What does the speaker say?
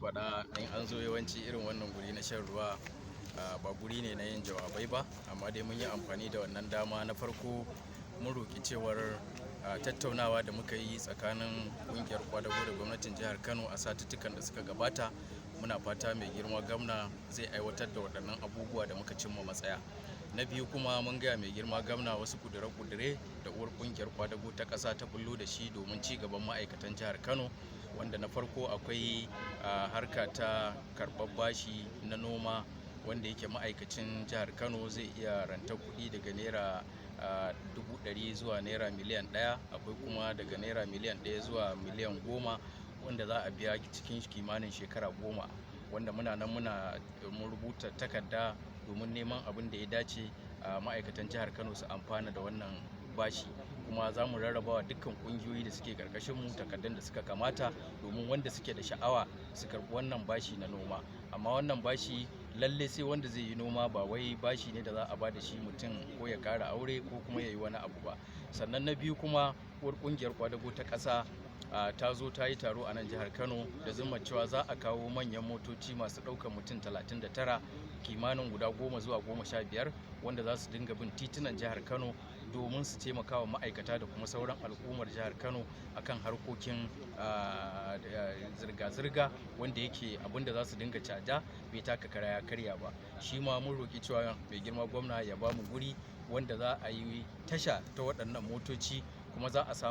faɗa, in an zo yawanci irin wannan guri na shan ruwa ba guri ne na yin jawabai ba, amma dai mun yi amfani da wannan dama. Na farko mun roƙi cewar tattaunawa da muka yi tsakanin ƙungiyar kwadago da gwamnatin jihar Kano a satuttukan da suka gabata, muna fata mai girma gwamna zai aiwatar da waɗannan abubuwa da muka cimma matsaya. Na biyu kuma mun gaya mai girma gwamna wasu kudure-kudure da uwar ƙungiyar kwadago ta ƙasa ta bullo da shi domin ci gaban ma'aikatan jihar Kano, wanda na farko akwai harka ta karɓar bashi na noma, wanda yake ma'aikacin jihar Kano zai iya rantar kuɗi daga naira 100,000 zuwa naira miliyan 1, akwai kuma daga naira miliyan 1 zuwa miliyan 10, wanda za a biya cikin kimanin shekara 10, wanda muna nan mun rubuta takarda domin neman abin da ya dace ma'aikatan jihar Kano su amfana da wannan bashi, kuma za mu rarraba wa dukkan kungiyoyi da suke karkashin mu takardun da suka kamata domin wanda suke da sha'awa su karɓi wannan bashi na noma. Amma wannan bashi lalle sai wanda zai yi noma, ba wai bashi ne da za a ba da shi mutum ko ya ƙara aure ko kuma ya yi wani abu ba. Sannan na biyu kuma uwar ƙungiyar kwadago ta ƙasa ta zo ta yi taro a nan jihar Kano da zumar cewa za a kawo manyan motoci masu ɗaukar mutum 39 kimanin guda 10 zuwa 15, wanda za su dinga bin titunan jihar Kano domin su taimaka wa ma'aikata da kuma sauran al'ummar jihar Kano akan harkokin zirga-zirga, wanda yake abinda za su dinga caja bai taka kara ya karya ba. Shi ma mun roƙi cewa mai girma gwamna ya ba mu guri wanda za a yi tasha ta waɗannan motoci, kuma za a samu